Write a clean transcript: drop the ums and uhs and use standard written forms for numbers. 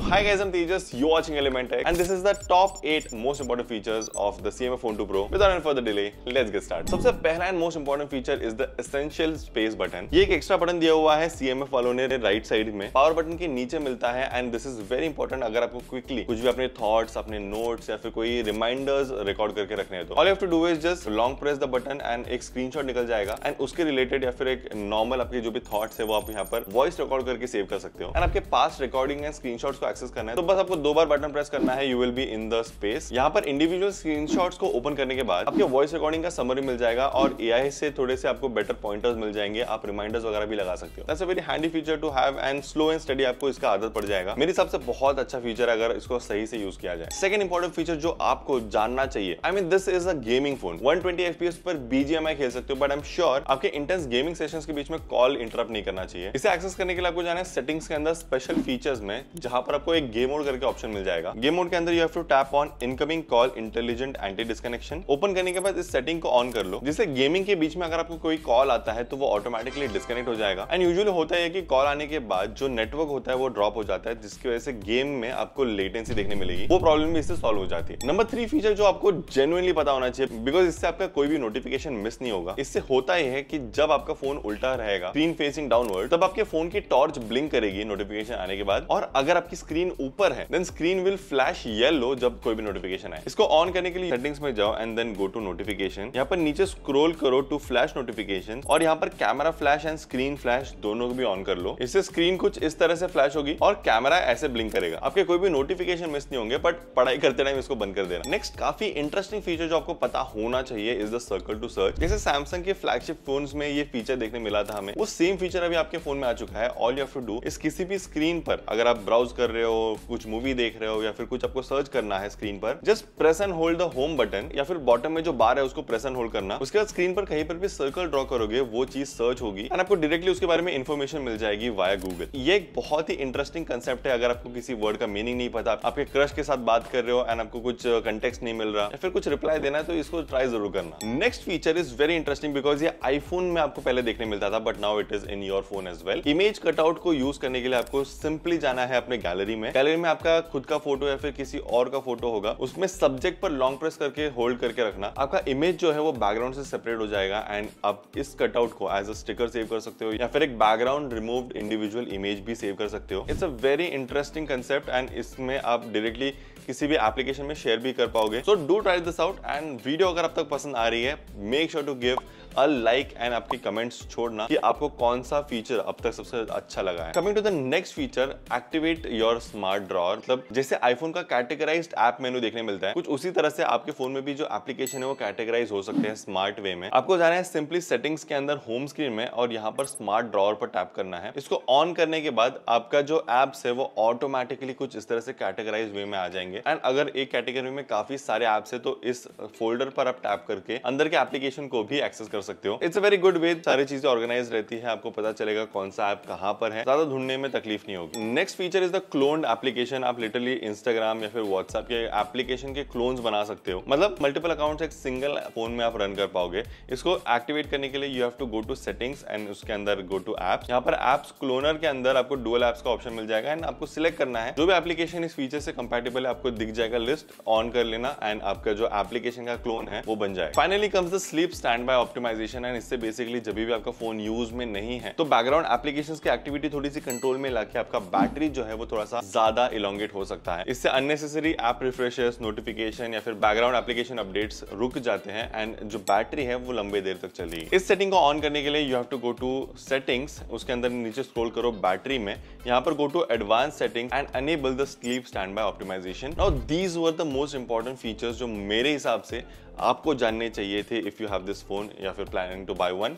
Hi guys, I'm Tejas, you're watching Element Tech, and this is the top 8 most important features of the CMF Phone 2 Pro. Without any further delay, let's get started. सबसे पहला and most important feature is the Essential Space button. ये एक extra button दिया हुआ है CMF वालों ने right side में, पावर बटन के नीचे मिलता है and this is very important अगर आपको क्विकली कुछ भी अपने थॉट्स, अपने नोट्स या फिर कोई रिमाइंडर्स रिकॉर्ड करके रखने हैं तो all you have to do is just long press the button and एक स्क्रीनशॉट निकल जाएगा एंड उसके रिलेटेड या फिर एक नॉर्मल आपके जो भी थॉट्स है वो आप यहाँ पर वॉइस रिकॉर्ड करके सेव कर सकते हो एंड आपके पास रिकॉर्डिंग एंड स्क्रीनशॉट्स को एक्सेस करना है तो बस आपको 2 बार बटन प्रेस करना है, you will be in the space. यहाँ पर इंडिविजुअल स्क्रीनशॉट्स को ओपन करने के बाद आपके वॉइस रिकॉर्डिंग का समरी मिल जाएगा और एआई से थोड़े से आपको बेटर पॉइंटर्स मिल जाएंगे, आप रिमाइंडर्स वगैरह भी लगा सकते हो। That's a very handy feature to have and slow and study आपको इसका आदत पड़ जाएगा। मेरे हिसाब से बहुत अच्छा फीचर है अगर इसको सही से यूज किया जाए। सेकंड इंपॉर्टेंट फीचर जो आपको जानना चाहिए, I mean this is a gaming phone, 120 FPS पर BGMI खेल सकते हो बट आई एम श्योर आपके इंटेंस गेमिंग सेशंस के बीच में कॉल इंटरप्ट नहीं करना चाहिए। इसे एक्सेस करने के लिए आपको जाना है सेटिंग्स के अंदर स्पेशल फीचर्स में, जहां पर आपको एक गेम मोड करके ऑप्शन मिल जाएगा। गेम मोड के अंदर you have to tap on incoming call intelligent anti disconnection. Open करने के बाद इस सेटिंग को ऑन कर लो, जिससे गेमिंग के बीच में अगर आपको कोई कॉल आता है तो वो ऑटोमेटिकली डिस्कनेक्ट हो जाएगा एंड यूजुअली होता है कि कॉल आने के बाद जो नेटवर्क होता है वो ड्रॉप हो जाता है, जिसकी वजह से गेम में आपको लेटेंसी देखने मिलेगी। वो प्रॉब्लम भी इससे सॉल्व हो जाती है। नंबर 3 फीचर जो आपको जेन्युइनली पता होना चाहिए, बिकॉज इससे आपका कोई भी नोटिफिकेशन मिस नहीं होगा। इससे होता यह है कि जब आपका फोन उल्टा रहेगा, स्क्रीन फेसिंग डाउनवर्ड, तब आपके फोन की टॉर्च ब्लिंक करेगी नोटिफिकेशन आने के बाद, और अगर आपकी स्क्रीन ऊपर है then screen will flash yellow जब कोई भी नोटिफिकेशन आए। इसको ऑन करने के लिए सेटिंग्स में जाओ and then go to notification. यहाँ पर नीचे स्क्रॉल करो टू फ्लैश नोटिफिकेशन और यहाँ पर camera flash and screen flash दोनों को भी ऑन कर लो। इससे स्क्रीन कुछ इस तरह से फ्लैश होगी और कैमरा ऐसे ब्लिंक करेगा। आपके कोई भी नोटिफिकेशन मिस नहीं होंगे, बट पढ़ाई करते टाइम इसको बंद कर देना। नेक्स्ट काफी इंटरेस्टिंग फीचर जो आपको पता होना चाहिए is the circle to search. जैसे सैमसंग के फ्लैगशिप फोन्स में ये फीचर देखने मिला था हमें, वो सेम फीचर अभी आपके फोन में आ चुका है। All you have to do is किसी भी स्क्रीन पर अगर आप ब्राउज कर रहे हो, कुछ मूवी देख रहे हो या फिर कुछ आपको सर्च करना है स्क्रीन पर, just press and hold the home button या फिर बॉटम में जो बार है उसको प्रेस एंड होल्ड करना। उसके बाद स्क्रीन पर कहीं पर भी सर्कल ड्रॉ करोगे वो चीज सर्च होगी एंड आपको डायरेक्टली उसके बारे में इंफॉर्मेशन मिल जाएगी वाया गूगल। ये एक बहुत ही इंटरेस्टिंग कंसेप्ट है अगर आपको किसी वर्ड का मीनिंग नहीं पता, आपके क्रश के साथ बात कर रहे हो एंड आपको कुछ कंटेक्स्ट नहीं मिल रहा या फिर कुछ रिप्लाई देना है तो इसको ट्राई जरूर करना। Next feature is very interesting because ये आईफोन में आपको पहले देखने मिलता था but now it is in your phone as well. Image cutout को यूज करने के लिए आपको सिंपली जाना है अपने गैलरी में। गैलरी में आपका खुद का फोटो या फिर किसी और का फोटो होगा, उसमें सब्जेक्ट पर लॉन्ग प्रेस करके होल्ड करके रखना। आपका इमेज जो है वो बैकग्राउंड से सेपरेट हो जाएगा एंड आप इस कटआउट को एज अ स्टिकर सेव कर सकते हो या फिर एक बैकग्राउंड रिमूव्ड इंडिविजुअल इमेज भी सेव कर सकते हो। It's a very interesting concept and इसमें आप डायरेक्टली किसी भी एप्लीकेशन में शेयर भी कर पाओगे। So do try this out and video अगर आप तक पसंद आ रही है make sure to give a like and आपकी कमेंट्स छोड़ना कि आपको कौन सा फीचर अब तक सबसे अच्छा लगा है। Coming to the next feature, activate your smart drawer. मतलब जैसे आईफोन का कैटेगराइज्ड ऐप मेनू देखने मिलता है, कुछ उसी तरह से आपके फोन में भी जो एप्लीकेशन है वो कैटेगराइज हो सकते हैं स्मार्ट वे में। आपको जाना है सिंपली सेटिंग्स के अंदर होम स्क्रीन में और यहाँ पर स्मार्ट ड्रॉअर पर टैप करना है। इसको ऑन करने के बाद आपका जो एप्स है वो ऑटोमेटिकली कुछ इस तरह से कैटेगराइज वे में आ जाएंगे एंड अगर एक कैटेगरी में काफी सारे एप्स है तो इस फोल्डर पर आप टैप करके अंदर के एप्लीकेशन को भी एक्सेस कर सकते हो। It's a very good way, सारी चीजें ऑर्गेनाइज रहती है, आपको पता चलेगा कौन सा ऐप कहां पर है, ज्यादा ढूंढने में तकलीफ नहीं होगी। Next feature is the cloned application. आप लिटरली इंस्टाग्राम या फिर व्हाट्सएप के एप्लीकेशन के क्लोन्स बना सकते हो, मतलब मल्टीपल अकाउंट्स एक सिंगल फोन में आप रन कर पाओगे। इसको एक्टिवेट करने के लिए you have to go to settings and उसके अंदर गो टू एप्स। यहाँ पर एप्स क्लोनर के अंदर आपको डुअल एप्स का ऑप्शन मिल जाएगा एंड आपको सिलेक्ट करना है जो भी एप्लीकेशन इस फीचर से कंपैटिबल है, आपको दिख जाएगा लिस्ट, ऑन कर लेना एंड आपका जो एप्लीकेशन का क्लोन है वो बन जाएगा। Finally comes the sleep standby optimization and इससे बेसिकली जब भी आपका फोन यूज में नहीं है तो बैकग्राउंड एप्लीकेशंस की एक्टिविटी थोड़ी सी कंट्रोल में लाके आपका बैटरी जो है वो थोड़ा सा ज्यादा इलोंगेट हो सकता है। इससे अननेसेसरी ऐप रिफ्रेशर्स, नोटिफिकेशन या फिर बैकग्राउंड एप्लीकेशन अपडेट्स रुक जाते हैं एंड जो बैटरी है वो लंबे देर तक चलेगी। इस सेटिंग को ऑन करने के लिए you have to go to settings, उसके अंदर नीचे स्क्रॉल करो बैटरी में, यहाँ पर go to advance setting and enable the sleep standby optimization. Now these were the most important features जो मेरे हिसाब से आपको जानने चाहिए थे if you have this phone या फिर प्लानिंग टू बाय वन।